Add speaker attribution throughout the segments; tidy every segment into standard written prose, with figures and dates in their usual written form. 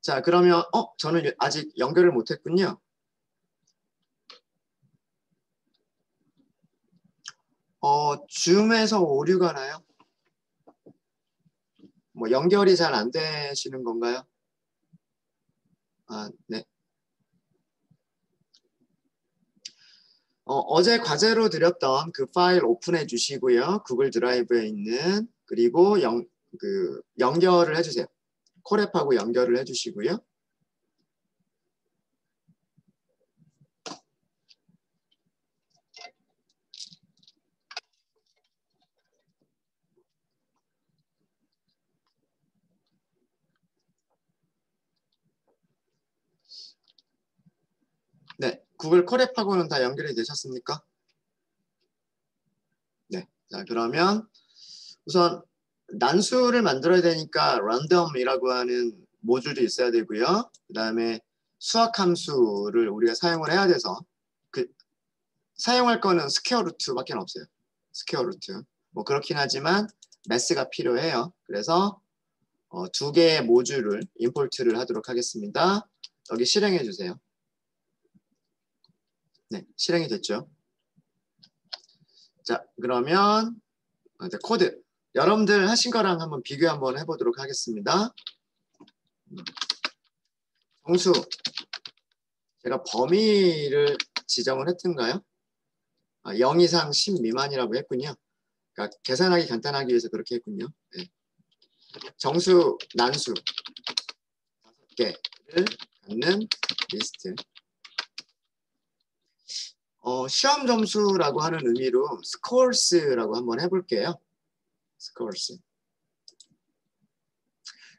Speaker 1: 자, 그러면 저는 아직 연결을 못했군요. 줌에서 오류가 나요? 뭐 연결이 잘 안 되시는 건가요? 아, 네. 어제 과제로 드렸던 그 파일 오픈해 주시고요. 구글 드라이브에 있는, 그리고 연결을 해주세요. 콜앱하고 연결을 해주시고요. 네, 구글 콜앱하고는 다 연결이 되셨습니까? 네, 자 그러면 우선 난수를 만들어야 되니까 random이라고 하는 모듈도 있어야 되고요. 그 다음에 수학 함수를 우리가 사용을 해야 돼서 사용할 거는 스퀘어 루트밖에 없어요. 스퀘어 루트. 뭐 그렇긴 하지만 매스가 필요해요. 그래서 두 개의 모듈을 임포트를 하도록 하겠습니다. 여기 실행해 주세요. 네, 실행이 됐죠. 자, 그러면 이제 코드. 여러분들 하신 거랑 한번 비교 한번 해보도록 하겠습니다. 정수. 제가 범위를 지정을 했던가요? 0 이상 10 미만이라고 했군요. 그러니까 계산하기 간단하기 위해서 그렇게 했군요. 네. 정수, 난수 5개를 갖는 리스트. 시험 점수라고 하는 의미로 scores라고 한번 해볼게요. scores.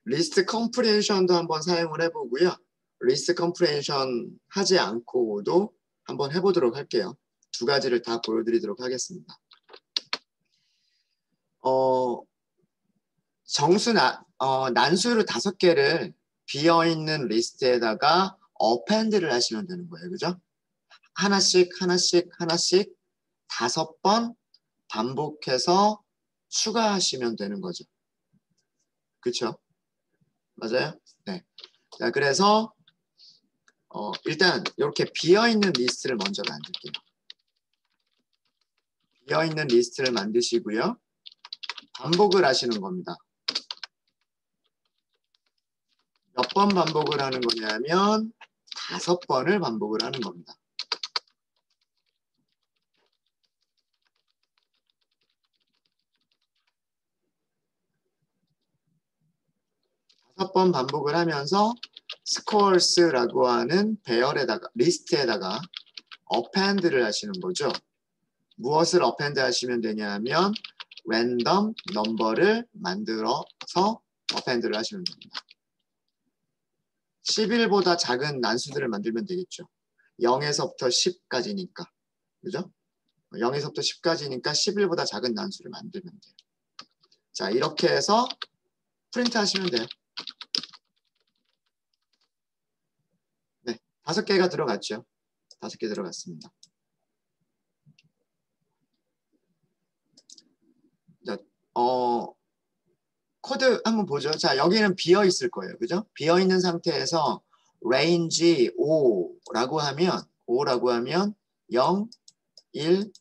Speaker 1: 리스트 컴프레hension도 한번 사용을 해보고요. 리스트 컴프레hension 하지 않고도 한번 해보도록 할게요. 두 가지를 다 보여드리도록 하겠습니다. 난수를 5개를 비어있는 리스트에다가 append를 하시면 되는 거예요. 그죠? 하나씩 5번 반복해서 추가하시면 되는 거죠. 그렇죠? 맞아요? 네. 자, 그래서 일단 이렇게 비어있는 리스트를 먼저 만들게요. 비어있는 리스트를 만드시고요. 반복을 하시는 겁니다. 몇 번 반복을 하는 거냐면 5번을 반복을 하는 겁니다. 5번 반복을 하면서 scores라고 하는 배열에다가 리스트에다가 append를 하시는 거죠. 무엇을 append 하시면 되냐면 random number를 만들어서 append를 하시면 됩니다. 11보다 작은 난수들을 만들면 되겠죠. 0에서부터 10까지니까. 그죠? 0에서부터 10까지니까 11보다 작은 난수를 만들면 돼요. 자, 이렇게 해서 프린트 하시면 돼요. 네, 5개가 들어갔죠. 5개 들어갔습니다. 자, 코드 한번 보죠. 자, 여기는 비어 있을 거예요. 그죠? 비어 있는 상태에서 range 5라고 하면 0, 1,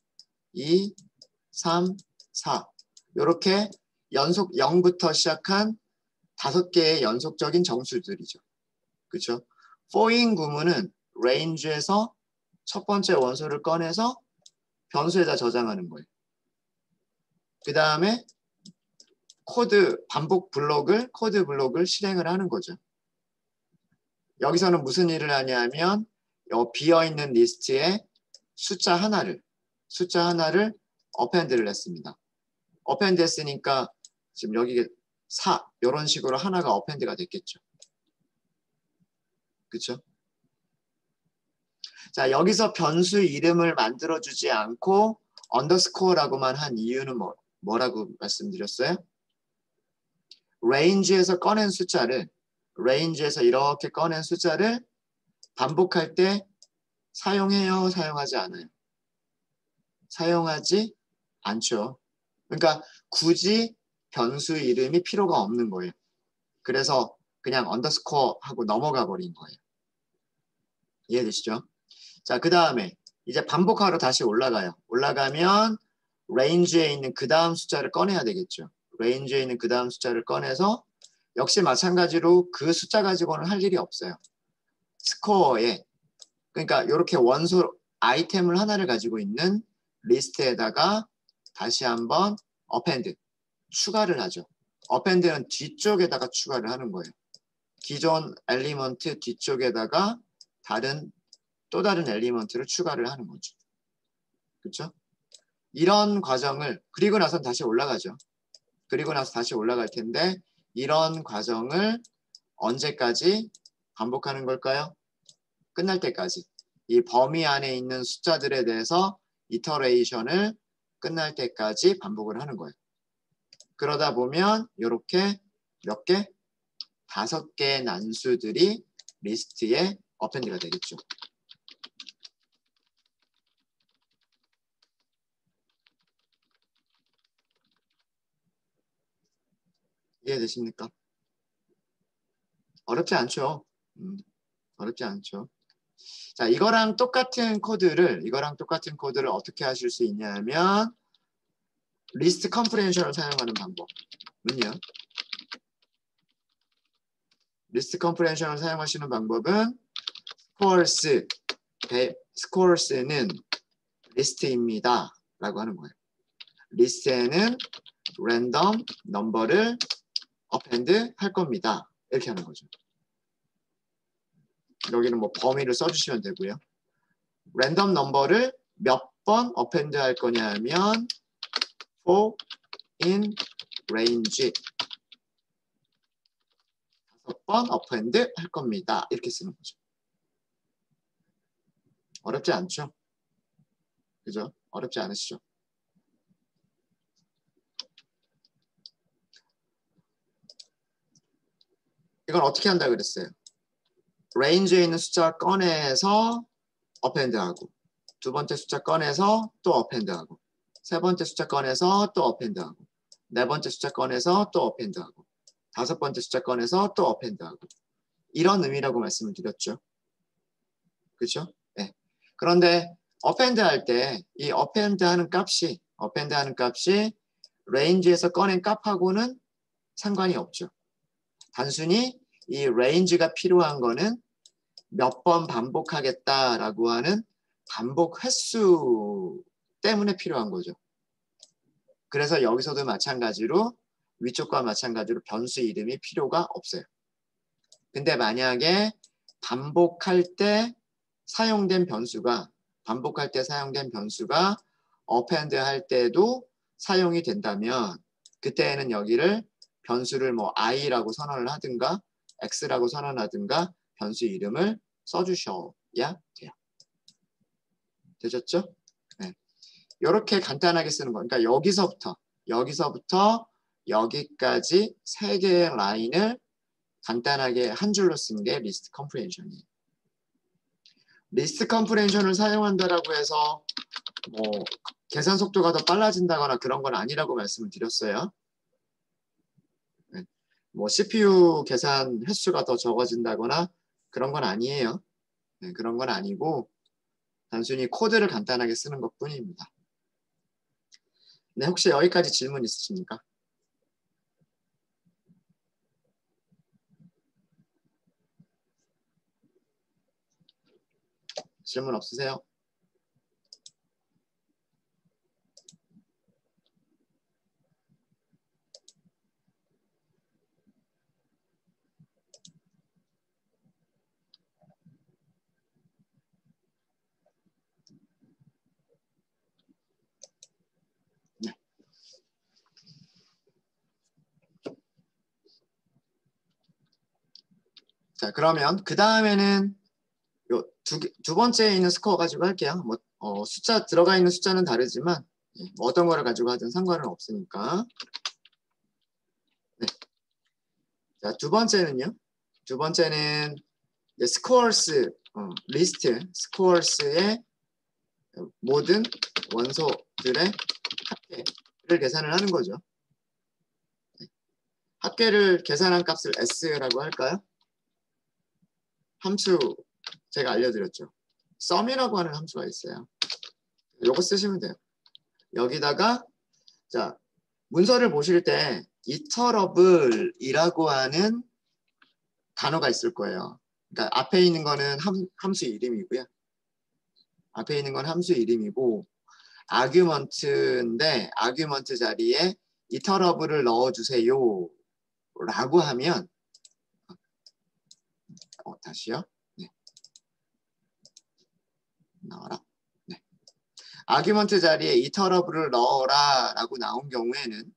Speaker 1: 2, 3, 4 이렇게 연속 0부터 시작한 5개의 연속적인 정수들이죠. 그렇죠? foreign 구문은 range에서 첫 번째 원소를 꺼내서 변수에다 저장하는 거예요. 그 다음에 코드 블록을 실행을 하는 거죠. 여기서는 무슨 일을 하냐면 비어있는 리스트에 숫자 하나를 append를 했습니다. append 했으니까 지금 여기 4 이런 식으로 하나가 append가 됐겠죠. 그렇죠? 자, 여기서 변수 이름을 만들어주지 않고 underscore라고만 한 이유는 뭐라고 말씀드렸어요? range에서 꺼낸 숫자를 range에서 이렇게 꺼낸 숫자를 반복할 때 사용해요? 사용하지 않아요? 사용하지 않죠. 그러니까 굳이 변수 이름이 필요가 없는 거예요. 그래서 그냥 언더스코어 하고 넘어가 버린 거예요. 이해되시죠? 자, 그 다음에 이제 반복하러 다시 올라가요. 올라가면 레인지에 있는 그 다음 숫자를 꺼내야 되겠죠. 레인지에 있는 그 다음 숫자를 꺼내서 역시 마찬가지로 그 숫자 가지고는 할 일이 없어요. 스코어에 그러니까 이렇게 원소 아이템을 하나를 가지고 있는 리스트에다가 다시 한번 어펜드 추가를 하죠. 어펜드는 뒤쪽에다가 추가를 하는 거예요. 기존 엘리먼트 뒤쪽에다가 또 다른 엘리먼트를 추가를 하는 거죠. 그렇죠? 이런 과정을 그리고 나서 다시 올라가죠. 그리고 나서 다시 올라갈 텐데 이런 과정을 언제까지 반복하는 걸까요? 끝날 때까지. 이 범위 안에 있는 숫자들에 대해서 이터레이션을 끝날 때까지 반복을 하는 거예요. 그러다 보면 이렇게 몇 개? 5개의 난수들이 리스트에 어펜드가 되겠죠. 이해되십니까? 어렵지 않죠. 어렵지 않죠. 자, 이거랑 똑같은 코드를 어떻게 하실 수 있냐면 리스트 컴프레hension을 사용하는 방법은요. 리스트 컴프레hension을 사용하시는 방법은 scores는 리스트입니다 라고 하는 거예요. 리스트에는 랜덤 넘버를 append 할 겁니다. 이렇게 하는 거죠. 여기는 뭐 범위를 써주시면 되고요. 랜덤 넘버를 몇 번 append 할 거냐면 for in range 5번 append 할 겁니다. 이렇게 쓰는 거죠. 어렵지 않죠? 그죠? 어렵지 않으시죠? 이건 어떻게 한다 그랬어요? 레인지에 있는 숫자 꺼내서 append하고 두 번째 숫자 꺼내서 또 append하고 세 번째 숫자 꺼내서 또 append하고 네 번째 숫자 꺼내서 또 append하고 다섯 번째 숫자 꺼내서 또 append하고 이런 의미라고 말씀을 드렸죠. 그렇죠? 네. 그런데 append 할 때 이 append 하는 값이 range에서 꺼낸 값하고는 상관이 없죠. 단순히 이 range가 필요한 거는 몇 번 반복하겠다라고 하는 반복 횟수 때문에 필요한 거죠. 그래서 여기서도 마찬가지로 위쪽과 마찬가지로 변수 이름이 필요가 없어요. 근데 만약에 반복할 때 사용된 변수가 append 할 때도 사용이 된다면 그때에는 여기를 변수를 뭐 i라고 선언을 하든가 x라고 선언하든가 변수 이름을 써주셔야 돼요. 되셨죠? 네. 이렇게 간단하게 쓰는 거. 그러니까 여기서부터 여기까지 3개의 라인을 간단하게 한 줄로 쓴 게 리스트 컴프레hension이에요. 리스트 컴프레hension을 사용한다라고 해서 뭐 계산 속도가 더 빨라진다거나 그런 건 아니라고 말씀을 드렸어요. 네. 뭐 CPU 계산 횟수가 더 적어진다거나 그런 건 아니에요. 네, 그런 건 아니고 단순히 코드를 간단하게 쓰는 것뿐입니다. 네, 혹시 여기까지 질문 있으십니까? 질문 없으세요? 네. 자, 그러면 그 다음에는 두 번째에 있는 스코어 가지고 할게요. 뭐 숫자 들어가 있는 숫자는 다르지만 뭐 어떤 거를 가지고 하든 상관은 없으니까. 네. 자, 두 번째는요. 두 번째는 스코어스 리스트 스코어스의 모든 원소들의 합계를 계산을 하는 거죠. 네. 합계를 계산한 값을 s라고 할까요? 함수 제가 알려드렸죠. sum이라고 하는 함수가 있어요. 요거 쓰시면 돼요. 여기다가 자 문서를 보실 때 iterable이라고 하는 단어가 있을 거예요. 그러니까 앞에 있는 거는 함수 이름이고요. 앞에 있는 건 함수 이름이고 argument인데 argument 자리에 iterable을 넣어주세요 라고 하면 다시요. 네. 나와라. 네. argument 자리에 iterable을 넣어라 라고 나온 경우에는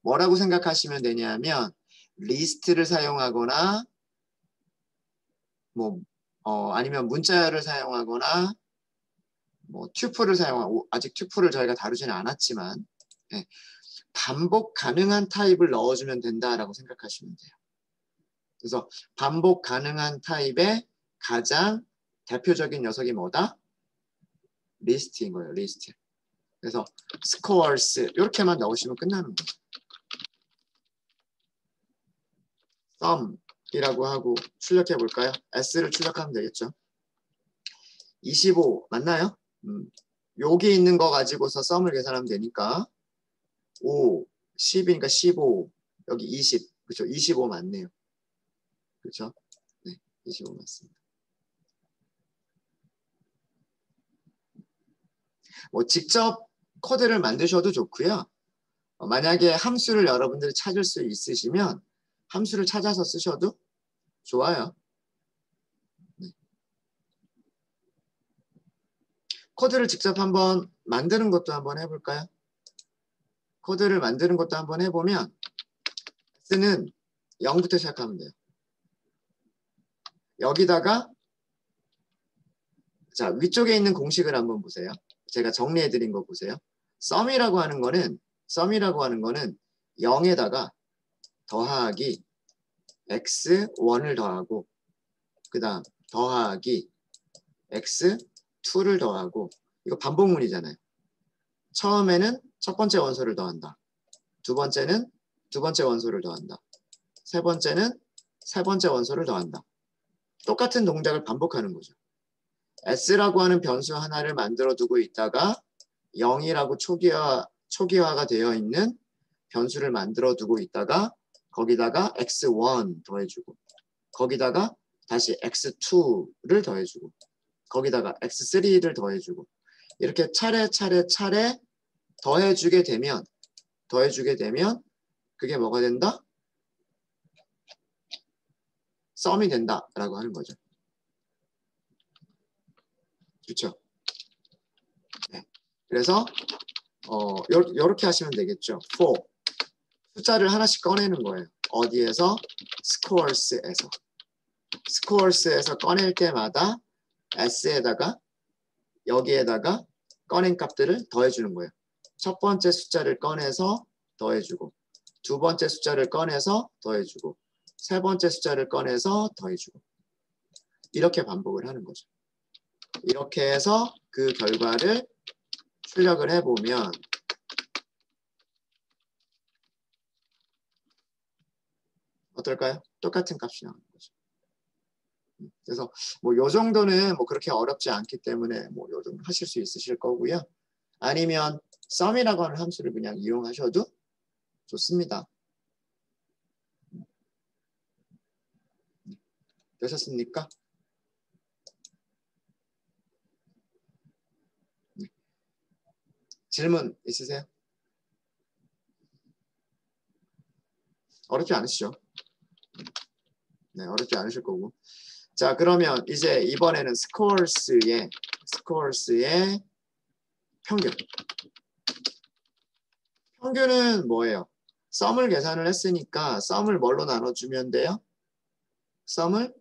Speaker 1: 뭐라고 생각하시면 되냐면 리스트를 사용하거나 뭐 아니면 문자열을 사용하거나 뭐 튜플을 사용하고 아직 튜플을 저희가 다루지는 않았지만 네. 반복 가능한 타입을 넣어주면 된다라고 생각하시면 돼요. 그래서 반복 가능한 타입의 가장 대표적인 녀석이 뭐다? 리스트인 거예요. 리스트. 그래서 scores 이렇게만 넣으시면 끝나는 거예요. sum이라고 하고 출력해 볼까요? s를 출력하면 되겠죠. 25 맞나요? 여기 있는 거 가지고서 sum을 계산하면 되니까 5, 10이니까 15 여기 20 그렇죠? 25 맞네요. 그렇죠? 네, 25 맞습니다. 뭐 직접 코드를 만드셔도 좋고요. 만약에 함수를 여러분들이 찾을 수 있으시면 함수를 찾아서 쓰셔도 좋아요. 네. 코드를 직접 한번 만드는 것도 한번 해볼까요? 코드를 만드는 것도 한번 해보면 S는 0부터 시작하면 돼요. 여기다가 자 위쪽에 있는 공식을 한번 보세요. 제가 정리해드린 거 보세요. sum이라고 하는 거는 0에다가 더하기 x1을 더하고 그 다음 더하기 x2를 더하고 이거 반복문이잖아요. 처음에는 첫 번째 원소를 더한다. 두 번째는 두 번째 원소를 더한다. 세 번째는 세 번째 원소를 더한다. 똑같은 동작을 반복하는 거죠. s라고 하는 변수 하나를 만들어 두고 있다가 0이라고 초기화가 되어 있는 변수를 만들어 두고 있다가 거기다가 x1 더해주고 거기다가 다시 x2를 더해주고 거기다가 x3를 더해주고 이렇게 차례 더해주게 되면 그게 뭐가 된다? sum이 된다라고 하는 거죠. 그렇죠? 네. 그래서 이렇게 하시면 되겠죠. for 숫자를 하나씩 꺼내는 거예요. 어디에서? scores에서 꺼낼 때마다 s에다가 여기에다가 꺼낸 값들을 더해주는 거예요. 첫 번째 숫자를 꺼내서 더해주고 두 번째 숫자를 꺼내서 더해주고 세 번째 숫자를 꺼내서 더해주고 이렇게 반복을 하는 거죠. 이렇게 해서 그 결과를 출력을 해보면 어떨까요? 똑같은 값이 나오는 거죠. 그래서 뭐 요 정도는 뭐 그렇게 어렵지 않기 때문에 뭐 요 정도 하실 수 있으실 거고요. 아니면 sum이라고 하는 함수를 그냥 이용하셔도 좋습니다. 되셨습니까? 질문 있으세요? 어렵지 않으시죠? 네, 어렵지 않으실 거고. 자, 그러면 이제 이번에는 scores의 평균. 평균은 뭐예요? sum을 계산을 했으니까 sum을 뭘로 나눠주면 돼요? sum을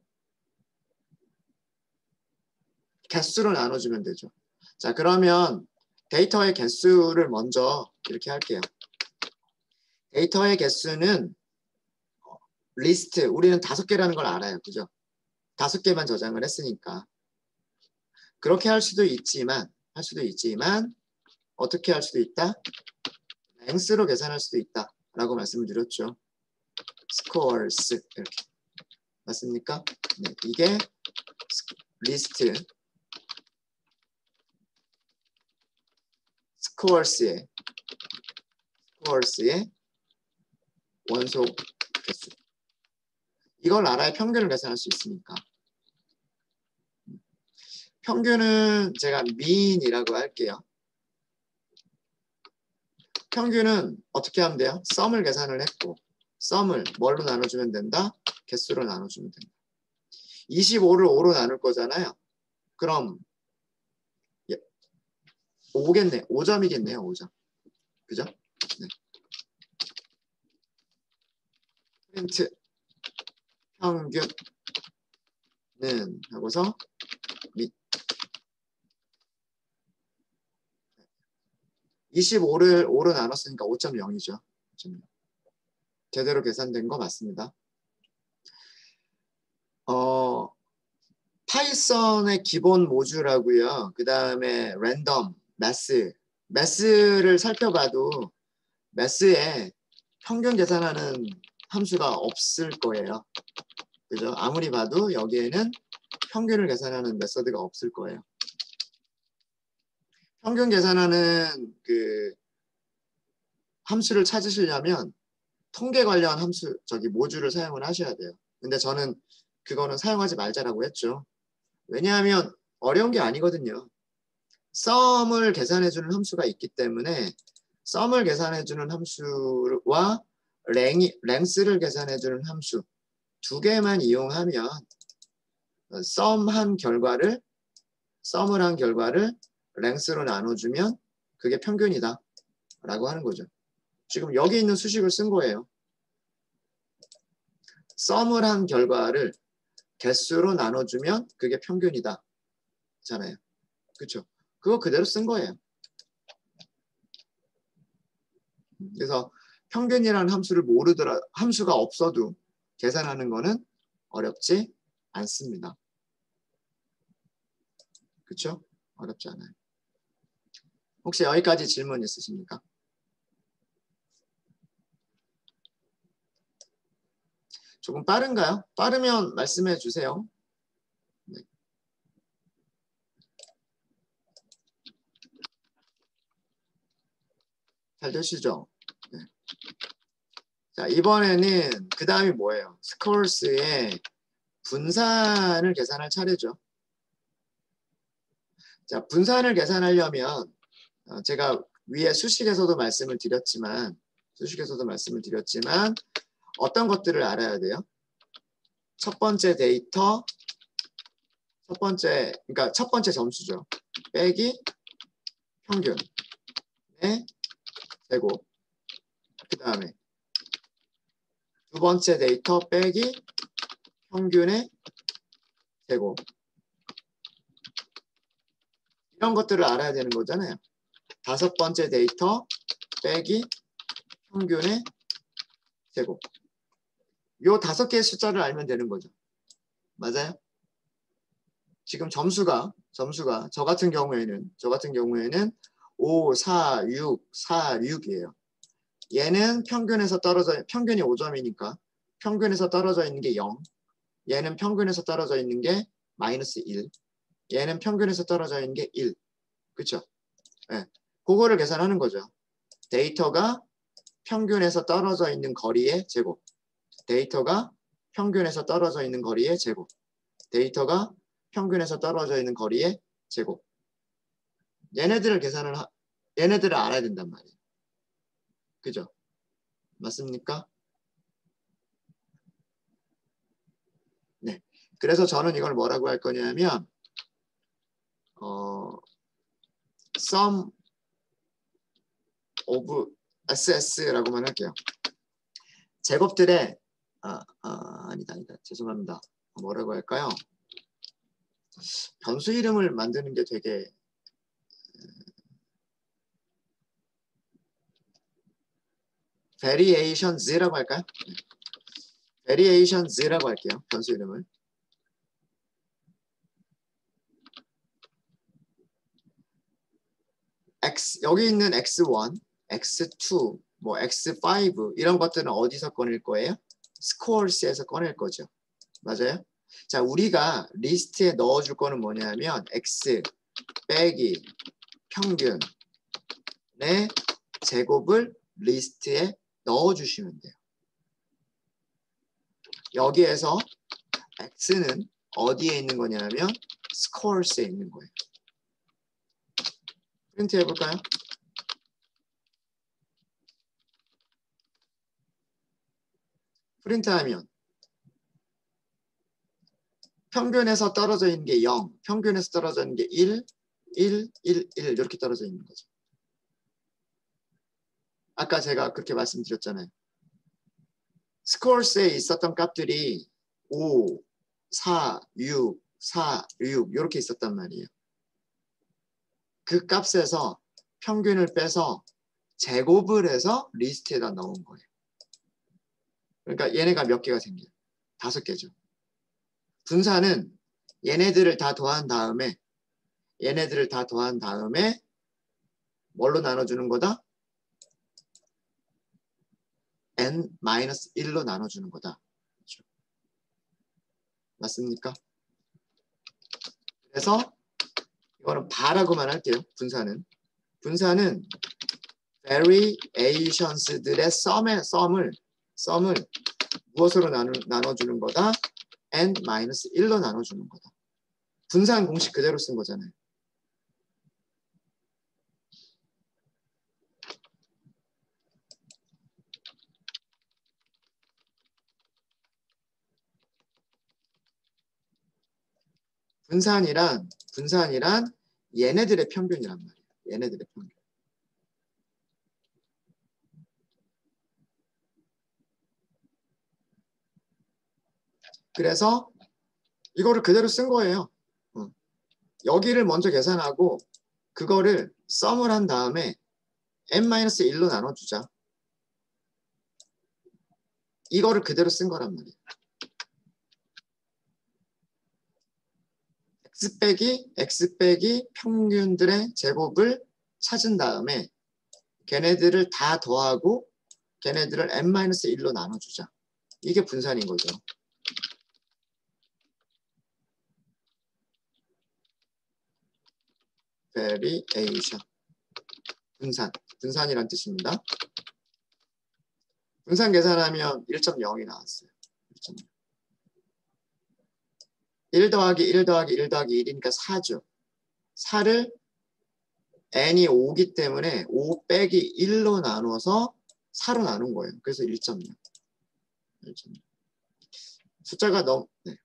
Speaker 1: 개수로 나눠주면 되죠. 자, 그러면 데이터의 개수를 먼저 이렇게 할게요. 데이터의 개수는 리스트, 우리는 5개라는 걸 알아요. 그죠? 5개만 저장을 했으니까. 그렇게 할 수도 있지만 어떻게 할 수도 있다? length로 계산할 수도 있다 라고 말씀을 드렸죠. scores 이렇게 맞습니까? 네, 이게 리스트 scores의 원소 개수. 이걸 알아야 평균을 계산할 수 있으니까. 평균은 제가 mean이라고 할게요. 평균은 어떻게 하면 돼요? 썸을 계산을 했고 썸을 뭘로 나눠주면 된다? 개수로 나눠주면 된다. 25를 5로 나눌 거잖아요. 그럼 5겠네. 5점이겠네요. 5점. 그죠? 네. 프린트 평균은 하고서 및 25를 5로 나눴으니까 5.0이죠. 제대로 계산된 거 맞습니다. 파이썬의 기본 모듈하고요. 그 다음에 랜덤, 매스를 살펴봐도 매스에 평균 계산하는 함수가 없을 거예요. 그죠? 아무리 봐도 여기에는 평균을 계산하는 메서드가 없을 거예요. 평균 계산하는 그 함수를 찾으시려면 통계 관련 함수, 모듈을 사용을 하셔야 돼요. 근데 저는 그거는 사용하지 말자라고 했죠. 왜냐하면 어려운 게 아니거든요. 썸을 계산해주는 함수가 있기 때문에 썸을 계산해주는 함수와 랭스를 계산해주는 함수 두 개만 이용하면 썸을 한 결과를 랭스로 나눠주면 그게 평균이다 라고 하는 거죠. 지금 여기 있는 수식을 쓴 거예요. 썸을 한 결과를 개수로 나눠주면 그게 평균이다 잖아요. 그렇죠? 그거 그대로 쓴 거예요. 그래서 평균이라는 함수가 없어도 계산하는 거는 어렵지 않습니다. 그렇죠? 어렵지 않아요. 혹시 여기까지 질문 있으십니까? 조금 빠른가요? 빠르면 말씀해 주세요. 네. 잘 되시죠? 네. 자, 이번에는 그 다음이 뭐예요? 스코어스의 분산을 계산할 차례죠. 자, 분산을 계산하려면 제가 위에 수식에서도 말씀을 드렸지만 어떤 것들을 알아야 돼요? 첫 번째 데이터, 첫 번째 점수죠. 빼기 평균의 제곱. 그 다음에 두 번째 데이터 빼기 평균의 제곱. 이런 것들을 알아야 되는 거잖아요. 다섯 번째 데이터 빼기 평균의 제곱. 요 5개의 숫자를 알면 되는 거죠. 맞아요? 지금 점수가 저 같은 경우에는 5, 4, 6, 4, 6이에요. 얘는 평균이 5점이니까 평균에서 떨어져 있는 게 0. 얘는 평균에서 떨어져 있는 게 마이너스 1. 얘는 평균에서 떨어져 있는 게 1. 그렇죠? 네. 그거를 계산하는 거죠. 데이터가 평균에서 떨어져 있는 거리의 제곱. 데이터가 평균에서 떨어져 있는 거리의 제곱. 데이터가 평균에서 떨어져 있는 거리의 제곱. 얘네들을 알아야 된단 말이에요. 그죠? 맞습니까? 네. 그래서 저는 이걸 뭐라고 할 거냐면 sum of SS라고만 할게요. 제곱들의 아니다. 죄송합니다. 뭐라고 할까요? 변수 이름을 만드는 게 되게 variations라고 할까요? variations라고 할게요. 변수 이름을. 여기 있는 x1, x2, 뭐 x5 이런 것들은 어디서 꺼낼 거예요? scores에서 꺼낼 거죠. 맞아요? 자, 우리가 리스트에 넣어줄 거는 뭐냐면 x 빼기 평균의 제곱을 리스트에 넣어주시면 돼요. 여기에서 x는 어디에 있는 거냐면 scores에 있는 거예요. 프린트 해볼까요? 프린트하면 평균에서 떨어져 있는 게 0, 평균에서 떨어져 있는 게 1, 1, 1, 1 이렇게 떨어져 있는 거죠. 아까 제가 그렇게 말씀드렸잖아요. 스코어스에 있었던 값들이 5, 4, 6, 4, 6 이렇게 있었단 말이에요. 그 값에서 평균을 빼서 제곱을 해서 리스트에다 넣은 거예요. 그러니까 얘네가 몇 개가 생겨요? 5개죠. 분산은 얘네들을 다 더한 다음에 뭘로 나눠주는 거다? n-1로 나눠주는 거다. 그렇죠? 맞습니까? 그래서 이거는 바라고만 할게요. 분산은 variations들의 썸을 무엇으로 나눠주는 거다? n-1로 나눠주는 거다. 분산 공식 그대로 쓴 거잖아요. 분산이란 얘네들의 평균이란 말이에요. 얘네들의 평균. 그래서 이거를 그대로 쓴 거예요. 여기를 먼저 계산하고 그거를 썸을 한 다음에 n-1로 나눠주자. 이거를 그대로 쓴 거란 말이에요. x 빼기 평균들의 제곱을 찾은 다음에 걔네들을 다 더하고 걔네들을 n-1로 나눠주자. 이게 분산인 거죠. variation. 분산이란 뜻입니다. 분산 계산하면 1.0이 나왔어요. 1.0. 1 더하기 1 더하기 1 더하기 1이니까 4죠. 4를 n이 5기 때문에 5 빼기 1로 나눠서 4로 나눈 거예요. 그래서 1.0. 숫자가 너무 네.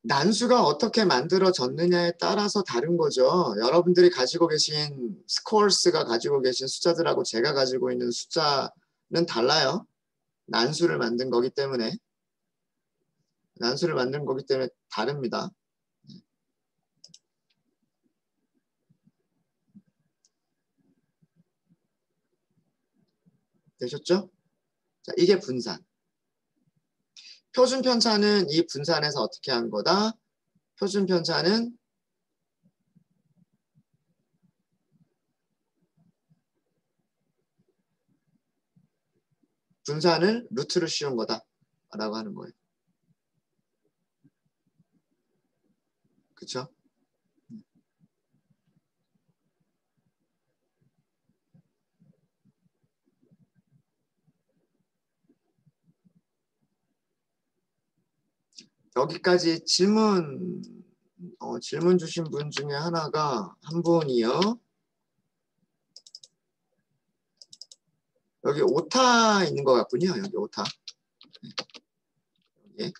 Speaker 1: 난수가 어떻게 만들어졌느냐에 따라서 다른 거죠. 여러분들이 가지고 계신 스코어스가 가지고 계신 숫자들하고 제가 가지고 있는 숫자는 달라요. 난수를 만든 거기 때문에 다릅니다. 되셨죠? 자, 이게 분산. 표준 편차는 이 분산에서 어떻게 한 거다? 표준 편차는 분산을 루트로 씌운 거다 라고 하는 거예요. 그쵸? 여기까지 질문 주신 분 중에 하나가 한 분이요. 여기 오타 있는 것 같군요. 여기 오타. 여기.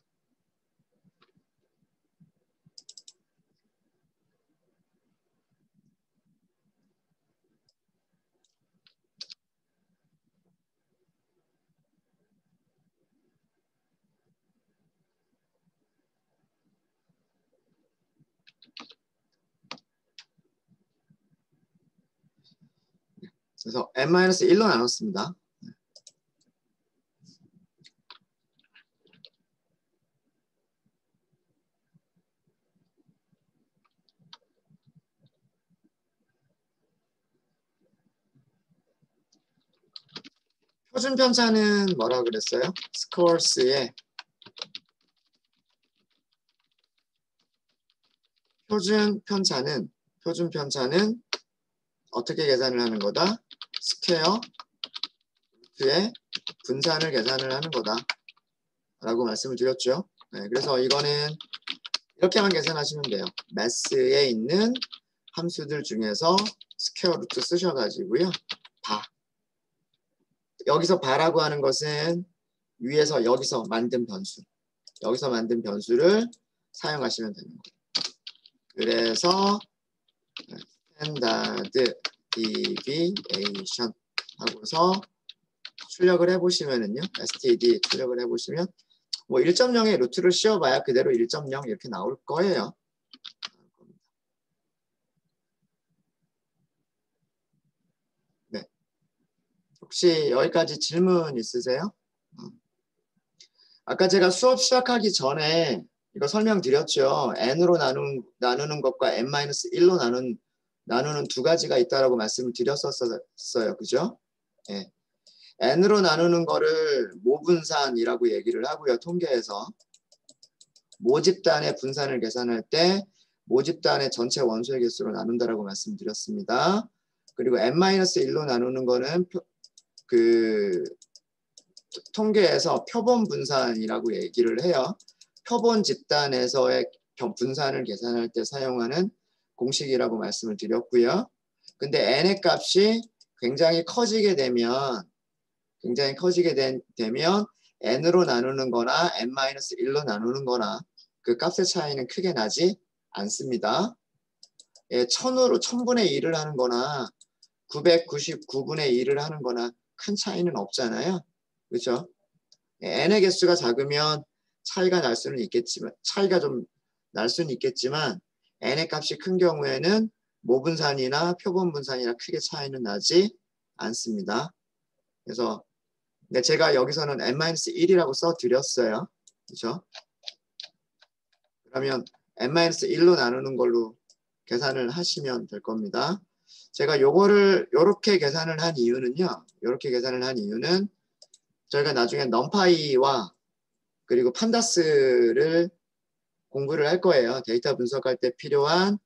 Speaker 1: 그래서 n-1로 나눴습니다. 표준 편차는 뭐라 그랬어요? 스코어스의 표준 편차는 어떻게 계산을 하는 거다? 스퀘어 루트의 분산을 계산을 하는 거다 라고 말씀을 드렸죠. 네, 그래서 이거는 이렇게만 계산하시면 돼요. 매스에 있는 함수들 중에서 스퀘어 루트 쓰셔가지고요. 바. 여기서 바라고 하는 것은 위에서 여기서 만든 변수. 여기서 만든 변수를 사용하시면 되는 거예요. 그래서 스탠다드 디비에이션 하고서 출력을 해보시면은요. std 출력을 해보시면 뭐 1.0의 루트를 씌워봐야 그대로 1.0 이렇게 나올 거예요. 네. 혹시 여기까지 질문 있으세요? 아까 제가 수업 시작하기 전에 이거 설명드렸죠. n으로 나누는 것과 n-1로 나누는 두 가지가 있다라고 말씀을 드렸었어요. 그죠? 네. n으로 나누는 거를 모분산이라고 얘기를 하고요. 통계에서. 모집단의 분산을 계산할 때 모집단의 전체 원소의 개수로 나눈다라고 말씀드렸습니다. 그리고 n-1로 나누는 거는 통계에서 표본 분산이라고 얘기를 해요. 표본 집단에서의 분산을 계산할 때 사용하는 공식이라고 말씀을 드렸고요. 근데 n의 값이 굉장히 커지게 되면 n으로 나누는 거나 n-1로 나누는 거나 그 값의 차이는 크게 나지 않습니다. 예, 1000분의 1을 하는 거나 999분의 1을 하는 거나 큰 차이는 없잖아요. 그렇죠? n의 개수가 작으면 차이가 좀 날 수는 있겠지만 n의 값이 큰 경우에는 모분산이나 표본분산이나 크게 차이는 나지 않습니다. 그래서 제가 여기서는 n-1이라고 써드렸어요. 그렇죠? 그러면 n-1로 나누는 걸로 계산을 하시면 될 겁니다. 제가 요거를 이렇게 계산을 한 이유는요. 저희가 나중에 넘파이와 그리고 판다스를 공부를 할 거예요. 데이터 분석할 때 필요한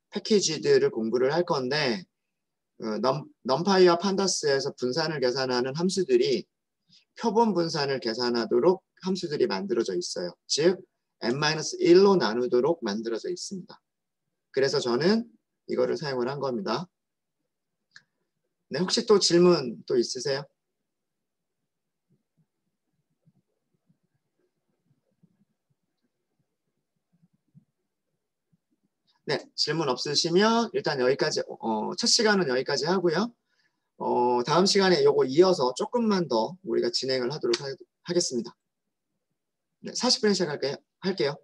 Speaker 1: 패키지들을 공부를 할 건데 넘파이와 판다스에서 분산을 계산하는 함수들이 표본 분산을 계산하도록 함수들이 만들어져 있어요. 즉 n-1로 나누도록 만들어져 있습니다. 그래서 저는 이거를 사용을 한 겁니다. 네, 혹시 또 질문 또 있으세요? 네, 질문 없으시면 일단 여기까지 첫 시간은 여기까지 하고요. 다음 시간에 요거 이어서 조금만 더 우리가 진행을 하도록 하겠습니다. 네, 40분에 시작할게요.